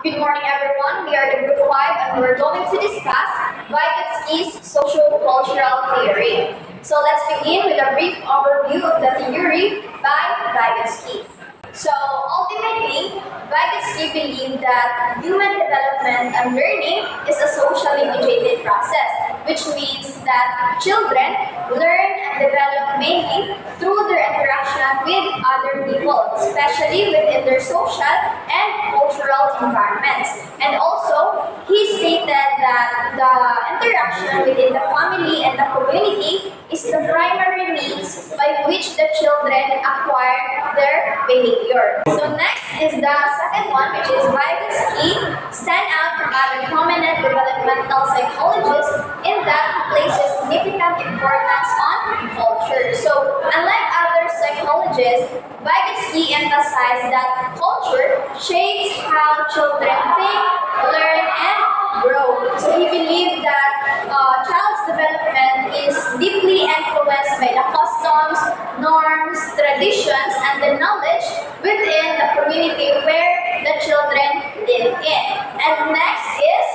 Good morning, everyone. We are the Group-5 and we're going to discuss Vygotsky's Socio-Cultural theory. So let's begin with a brief overview of the theory by Vygotsky. So ultimately, Vygotsky believed that human development and learning is a socially mediated process, which means that children learn and develop mainly through their interaction with other people, especially within their social and cultural environments. And also, he stated that the interaction within the family and the community is the primary means by which the children acquire their behavior. So next is the second one, which is Vygotsky stand out from other prominent developmental psychologists in that he places significant importance on culture. So unlike other psychologists, Vygotsky emphasized that culture shapes how children think, learn, and grow. So he believed that child's development is deeply influenced by the customs, norms, traditions, and the knowledge within the community where the children live in. And next is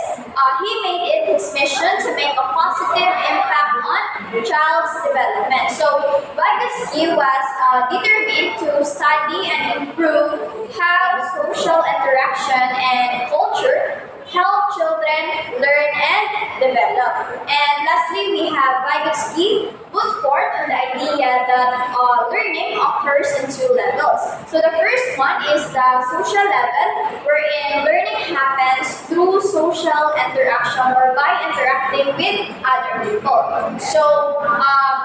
he made it his mission to make a positive impact on child's development. So Vygotsky was determined to study and improve how social interaction and culture help children learn and develop. And lastly, we have Vygotsky put forth on the idea that learning occurs in two levels. So the first one is the social level, wherein learning happens through social interaction or by interacting with other people. So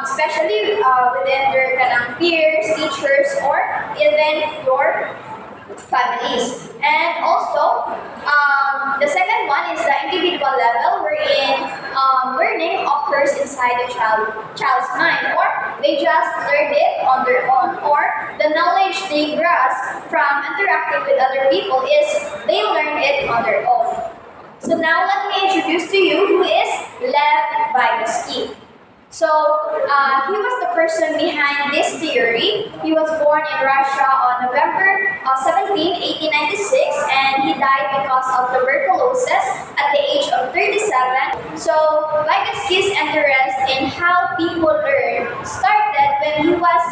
especially within their peers, teachers, or even your families. And also, the second one is the individual level, wherein learning occurs inside the child's mind, or they just learned it on their own, or the knowledge they grasp from interacting with other people is they learn it on their own. So now let me introduce to you who is Lev Vygotsky. So he was the person behind this theory. He was born in Russia on November 17, 1896, and he died because of tuberculosis at the age of 37. So Vygotsky's interest in how people learn started when he was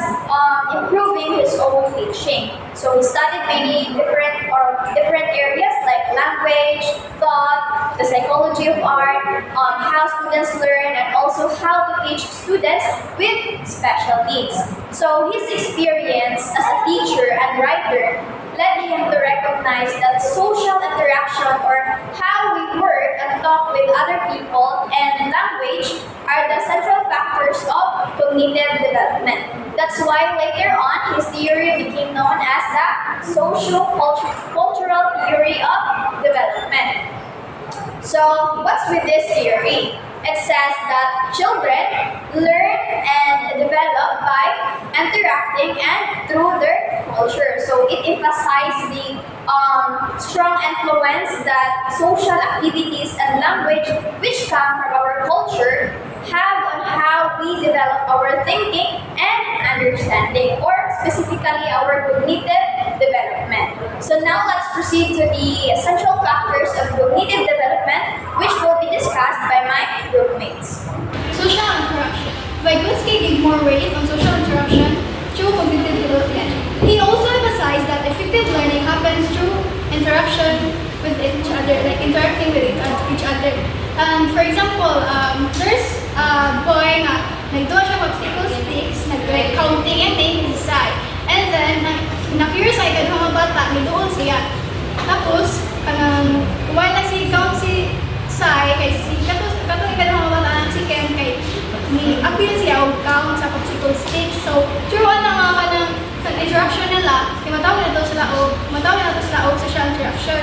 improving his own teaching. So he studied many different areas like language, thought, the psychology of art, how students learn, and also how to teach students with special needs. So his experience as a teacher and writer led him to recognize that social interaction, or how we work and talk with other people, and language are the central factors of cognitive development. That's why later on his theory became known as the Socio-Cultural theory of development. So what's with this theory? It says that children learn and develop by interacting and through their culture. So it emphasizes the strong influence that social activities and language which come from our culture have on how we develop our thinking and understanding, or specifically our cognitive development. So now let's proceed to the essential factors of cognitive development, which will be discussed by my groupmates. Social interaction. Vygotsky gave more weight on social interaction through cognitive development. He also emphasized that effective learning happens through interaction with each other, like interacting with each other. For example, there's a boy na nagduwa siya obstacle sticks, like counting and naming his side. And then, na-curious ay ka mga bata, nagduol siya. Tapos, while nag-count si Sai, kay si katong ikaw mga bata ang si Ken, kay ni-appeal siya o count sa obstacle sticks. So, through nga ka ng interaction nila, kay matawag na to sila og social interaction.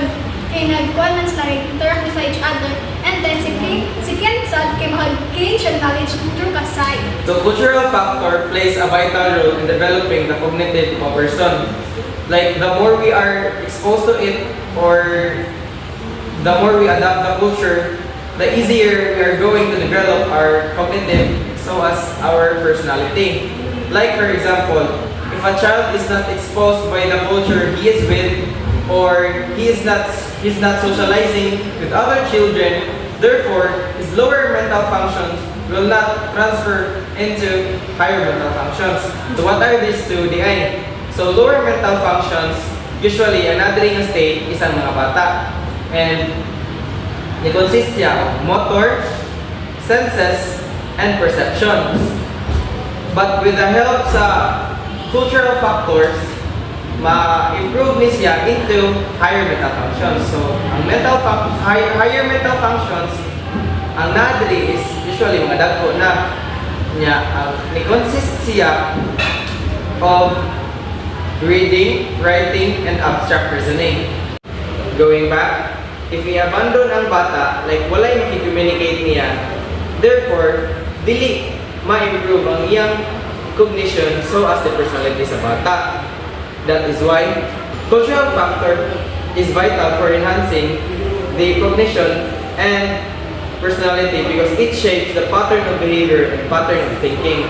Kay nagkuhan man sila, interact na sa each other. And then, si Ken sad, kay makag-gain siya knowledge through kasay. So, cultural factor plays a vital role in developing the cognitive of a person. Like, the more we are exposed to it, or the more we adapt the culture, the easier we are going to develop our cognitive, so as our personality. Like, for example, if a child is not exposed by the culture he is with, or he's not socializing with other children. Therefore, his lower mental functions will not transfer into higher mental functions. So what are these two? So lower mental functions, usually another state is ang mga bata. And it consists of motor, senses, and perceptions. But with the help sa cultural factors, ma-improve ni siya into higher mental functions. So, ang higher mental functions, ang nadri is usually mga dagko na niya, ni-consist siya of reading, writing, and abstract reasoning. Going back, if i-abandon ang bata, like walay makikommunicate niya, therefore, dili ma-improve ang iyang cognition so as the personality sa bata. That is why cultural factor is vital for enhancing the cognition and personality because it shapes the pattern of behavior and pattern of thinking.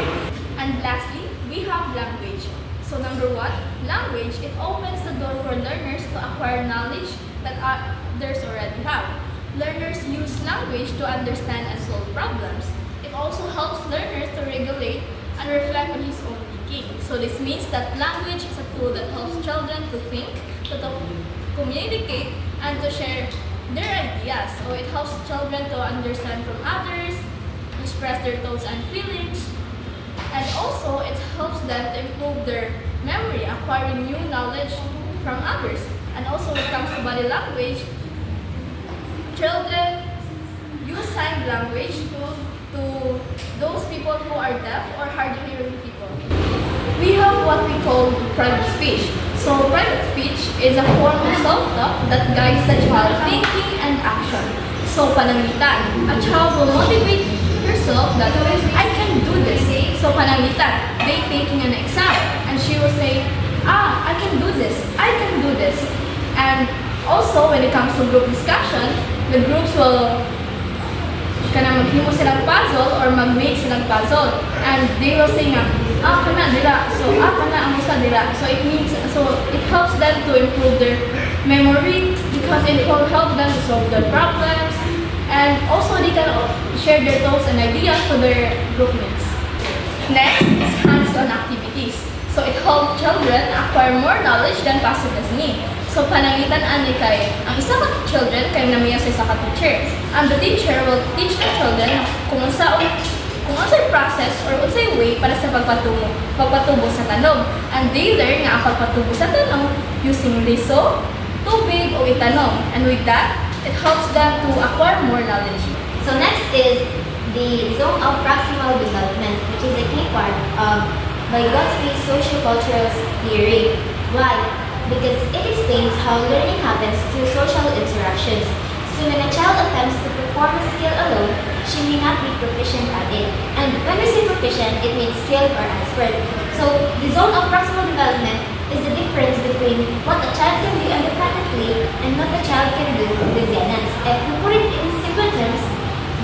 And lastly, we have language. So number one, language, it opens the door for learners to acquire knowledge that others already have. Learners use language to understand and solve problems. It also helps learners to regulate and reflect on his own thinking. So this means that language is a tool that helps children to think, to communicate, and to share their ideas. So it helps children to understand from others, express their thoughts and feelings, and also it helps them to improve their memory, acquiring new knowledge from others. And also when it comes to body language, children use sign language to those people who are deaf or hard-hearing people. We have what we call private speech. So private speech is a form of self-talk that guides the child thinking and action. So pananglitan, a child will motivate herself that I can do this. So pananglitan, they taking an exam and she will say, I can do this, I can do this. And also when it comes to group discussion, the groups will maghimo silang puzzle or mag-make silang puzzle and they will say nga, kana dila, so kana ang usa dila. So it helps them to improve their memory because it will help them to solve their problems and also they can share their thoughts and ideas to their group mates. Next is hands-on activities. So it helps children acquire more knowledge than passive listening. So panangitan ani kay ang isa ka children kay namiya sa isa ka teacher. And the teacher will teach the children kung unsay process or unsay way para sa pagpatubo sa tanong. And they learn nga ang pagpatubo sa tanong using liso, tubig o itanong. And with that, it helps them to acquire more knowledge. So next is the zone of proximal development, which is a key part of Vygotsky's Socio-Cultural theory. Why? Because it explains how learning happens through social interactions. So when a child attempts to perform a skill alone, she may not be proficient at it. And when we say proficient, it means skilled or expert. So the zone of proximal development is the difference between what a child can do independently and what a child can do with guidance. If we put it in simple terms,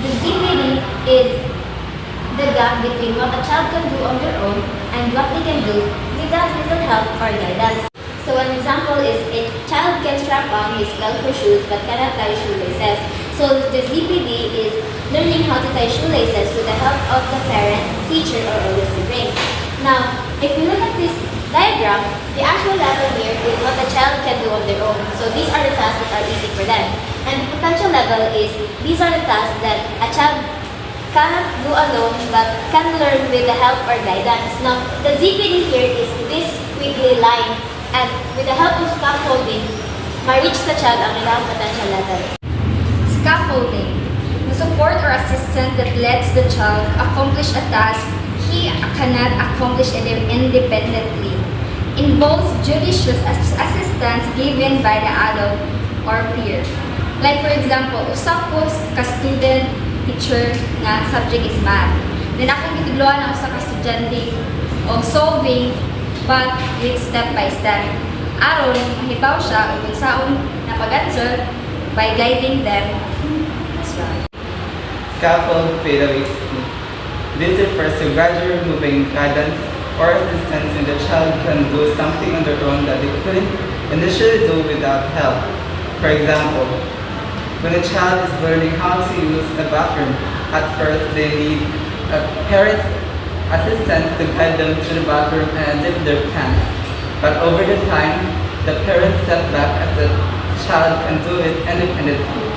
the ZPD is the gap between what a child can do on their own and what they can do without little help or guidance. So an example is a child can strap on his Velcro shoes but cannot tie shoelaces. So the ZPD is learning how to tie shoelaces with the help of the parent, teacher, or older sibling. Now, if we look at this diagram, the actual level here is what the child can do on their own. So these are the tasks that are easy for them. And the potential level is these are the tasks that a child cannot do alone but can learn with the help or guidance. Now, the ZPD here is this squiggly line. And with the help of scaffolding, ma-reach sa child ang ilang potential level. Scaffolding, the support or assistance that lets the child accomplish a task he cannot accomplish independently. Involves judicious assistance given by the adult or peer. Like for example, usap ko ka student, teacher na subject is math. Then akong gitudloan ang usa ka estudyante of solving but with step by step. Aron, mahibaw siya o kung saan na pag-answer by guiding them as well. Scaffold pedagogy. This refers to gradually removing guidance or assistance when the child can do something on their own that they couldn't initially do without help. For example, when a child is learning how to use a bathroom, at first they need a parent's assistance to guide them to the bathroom and zip their pants. But over the time, the parents step back as the child can do it independently.